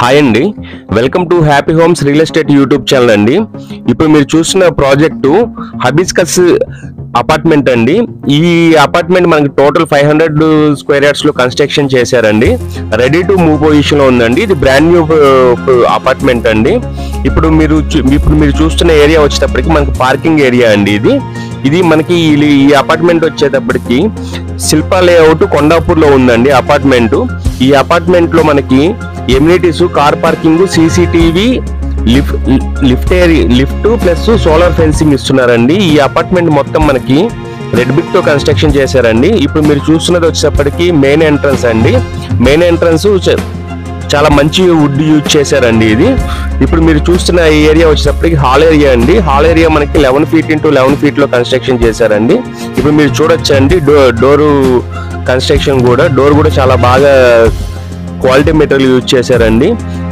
Hi అండి, welcome to happy homes real estate YouTube channel అండి. ఇప్పుడు మీరు చూస్తున్న ప్రాజెక్టు హబిస్కస్ అపార్ట్మెంట్ అండి. ఈ అపార్ట్మెంట్ మనకి టోటల్ 500 స్క్వేర్ యార్డ్స్ లో కన్స్ట్రక్షన్ చేశారండి. రెడీ టు మూవ్ పొజిషన్ లో ఉందండి. ఇది బ్రాండ్ న్యూ అపార్ట్మెంట్ అండి. ఇప్పుడు మీరు చూస్తున్న ఏరియా వచ్చేటప్పటికి మనకి పార్కింగ్ ఏరియా అండి. ఇది మనకి ఈ అపార్ట్మెంట్ వచ్చేటప్పటికి శిల్పా లేఅవుట్ కొండాపూర్ లో ఉందండి అపార్ట్మెంట్. ఈ అపార్ట్మెంట్ లో మనకి amenities, car parking, CCTV, lift plus solar fencing ఇస్తున్నారండి. ఈ అపార్ట్మెంట్ మొత్తం మనకి రెడ్ బిట్ తో కన్స్ట్రక్షన్ చేశారండి. ఇప్పుడు మీరు చూస్తున్నది వచ్చేటప్పటికి మెయిన్ ఎంట్రన్స్ అండి. మెయిన్ ఎంట్రన్స్ చాలా మంచి వుడ్ యూజ్ చేశారండి. ఇప్పుడు మీరు చూస్తున్న ఈ ఏరియా వచ్చేటప్పటికి హాల్ ఏరియా అండి. హాల్ ఏరియా మనకి 11 feet into 11 feet లో కన్స్ట్రక్షన్ చేశారండి. ఇప్పుడు మీరు చూడొచ్చండి డోర్ కన్స్ట్రక్షన్ కూడా, డోర్ కూడా చాలా బాగా క్వాలిటీ మెటీరియల్ యూజ్ చేశారండి.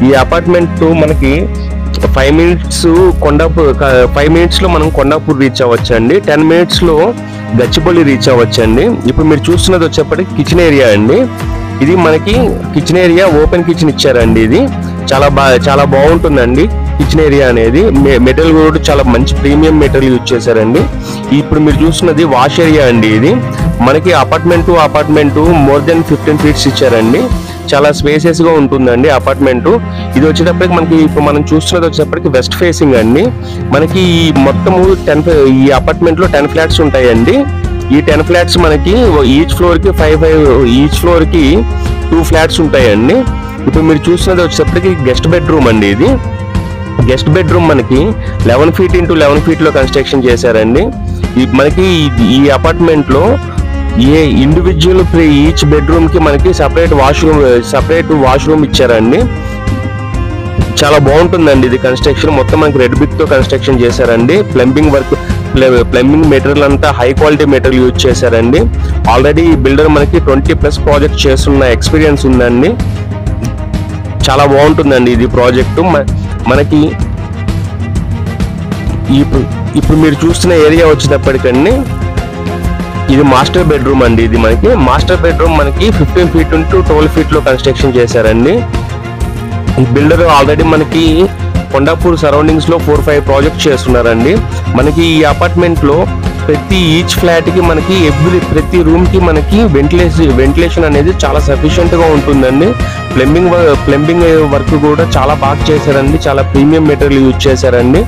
ఈ అపార్ట్మెంట్ మనకి 5 minutes లో మనం కొండాపూర్ రీచ్ అవ్వచ్చండి. 10 minutes లో గచ్చిబౌలి రీచ్ అవ్వచ్చండి. ఇప్పుడు మీరు చూస్తున్నది వచ్చేప్పటికి కిచెన్ ఏరియా అండి. ఇది మనకి కిచెన్ ఏరియా, ఓపెన్ కిచెన్ ఇచ్చారండి. ఇది చాలా బాగుంటుందండి కిచెన్ ఏరియా అనేది. మెటీరియల్ కూడా చాలా మంచి ప్రీమియం మెటీరియల్ యూజ్ చేశారండి. ఇప్పుడు మీరు చూస్తున్నది వాష్ ఏరియా అండి. ఇది మనకి అపార్ట్మెంట్ మోర్ దెన్ 15 feet ఇచ్చారండి. చాలా స్పేసెస్ గా ఉంటుందండి అపార్ట్మెంట్. ఇది వచ్చేటప్పటికి మనకి ఇప్పుడు మనం చూస్తున్నది వచ్చేటప్పటికి వెస్ట్ ఫేసింగ్ అండి. మనకి ఈ మొత్తము ఈ అపార్ట్మెంట్ లో 10 flats ఉంటాయండి. ఈ 10 flats మనకి ఈచ్ ఫ్లోర్ కి 2 flats ఉంటాయండి. ఇప్పుడు మీరు చూస్తున్నది వచ్చేటప్పటికి గెస్ట్ బెడ్రూమ్ అండి. ఇది గెస్ట్ బెడ్రూమ్ మనకి 11 feet into 11 feet లో కన్స్ట్రక్షన్ చేశారండి. మనకి ఈ అపార్ట్మెంట్ లో ఇండివిజువల్ ఈచ్ బెడ్రూమ్ కి మనకి సపరేట్ వాష్రూమ్ ఇచ్చారండి. చాలా బాగుంటుందండి ఇది కన్స్ట్రక్షన్. మొత్తం మనకి రెడ్ బిట్ తో కన్స్ట్రక్షన్ చేశారండి. ప్లంబింగ్ మెటీరియల్ అంతా హై క్వాలిటీ మెటీరియల్ యూజ్ చేశారండి. ఆల్రెడీ బిల్డర్ మనకి 20+ ప్రాజెక్ట్ చేస్తున్న ఎక్స్పీరియన్స్ ఉందండి. చాలా బాగుంటుందండి ఇది ప్రాజెక్టు. మనకి ఇప్పుడు మీరు చూస్తున్న ఏరియా వచ్చేటప్పటికండి ఇది మాస్టర్ బెడ్రూమ్ అండి. ఇది మనకి మాస్టర్ బెడ్రూమ్ మనకి 15 feet into 12 feet లో కన్స్ట్రక్షన్ చేశారండి. ఈ బిల్డర్ ఆల్రెడీ మనకి కొండాపూర్ సరౌండింగ్స్ లో 4-5 ప్రాజెక్ట్స్ చేస్తున్నారండి. మనకి ఈ అపార్ట్మెంట్ లో ఈచ్ ఫ్లాట్ కి మనకి ప్రతి రూమ్ కి మనకి వెంటిలేషన్ అనేది చాలా సఫిషియెంట్ గా ఉంటుందండి. ప్లంబింగ్ వర్క్ కూడా చాలా బాగా చేశారండి. చాలా ప్రీమియం మెటీరియల్ యూజ్ చేశారండి.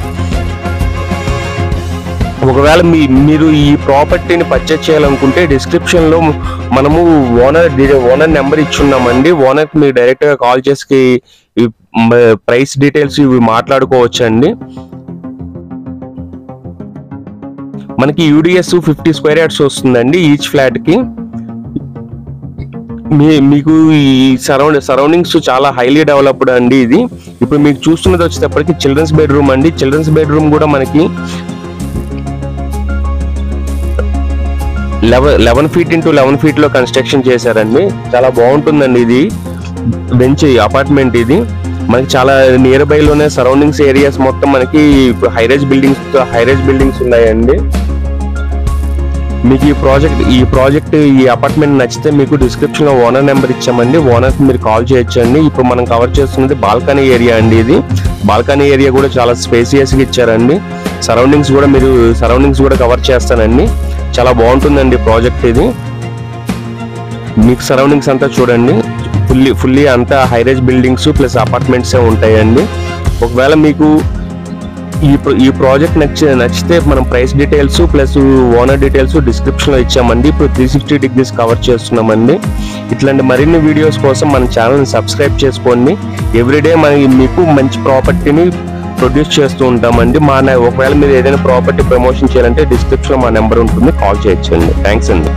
ఒకవేళ మీరు ఈ ప్రాపర్టీని పర్చేజ్ చేయాలనుకుంటే డిస్క్రిప్షన్ లో మనము ఓనర్ నెంబర్ ఇచ్చున్నామండి. ఓనర్ కి మీరు డైరెక్ట్ గా కాల్ చేసి ప్రైస్ డీటెయిల్స్ ఇవి మాట్లాడుకోవచ్చు అండి. మనకి యూడిఎస్ 50 square yards వస్తుందండి ఈచ్ ఫ్లాట్ కి. మీకు ఈ సరౌండింగ్స్ చాలా హైలీ డెవలప్డ్ అండి ఇది. ఇప్పుడు మీకు చూస్తున్నది వచ్చేటప్పటికి చిల్డ్రన్స్ బెడ్రూమ్ అండి. చిల్డ్రన్స్ బెడ్రూమ్ కూడా మనకి 11 feet into 11 feet లో కన్స్ట్రక్షన్ చేశారండి. చాలా బాగుంటుందండి ఇది బెంచ్ అపార్ట్మెంట్. ఇది మనకి చాలా నియర్ బై లోనే సరౌండింగ్స్ ఏరియాస్ మొత్తం మనకి హైరైజ్ బిల్డింగ్స్ ఉన్నాయండి. మీకు ఈ ప్రాజెక్ట్ ఈ అపార్ట్మెంట్ నచ్చితే మీకు డిస్క్రిప్షన్ లో ఓనర్ నెంబర్ ఇచ్చామండి. ఓనర్ కి మీరు కాల్ చేయొచ్చండి. ఇప్పుడు మనం కవర్ చేస్తున్నది బాల్కనీ ఏరియా అండి. ఇది బాల్కనీ ఏరియా కూడా చాలా స్పేసియస్ గా ఇచ్చారండి. సరౌండింగ్స్ కూడా కవర్ చేస్తానండి. చాలా బాగుంటుందండి ప్రాజెక్ట్ ఇది. మీకు సరౌండింగ్స్ అంతా చూడండి, ఫుల్లీ అంతా హైరైజ్ బిల్డింగ్స్ ప్లస్ అపార్ట్మెంట్స్ ఉంటాయండి. ఒకవేళ మీకు ఈ ప్రాజెక్ట్ నచ్చితే మనం price details plus owner details description లో ఇచ్చామండి. ఇప్పుడు 360 degrees కవర్ చేస్తున్నామండి. ఇట్లాంటి మరిన్ని వీడియోస్ కోసం మన ఛానల్ని సబ్స్క్రైబ్ చేసుకోండి. ఎవ్రీడే మీకు మంచి ప్రాపర్టీని ప్రొడ్యూస్ చేస్తూ ఉంటామండి. ఒకవేళ మీరు ఏదైనా ప్రాపర్టీ ప్రమోషన్ చేయాలంటే డిస్క్రిప్షన్ లో మా నెంబర్ ఉంటుంది, కాల్ చేయొచ్చండి. థ్యాంక్స్ అండి.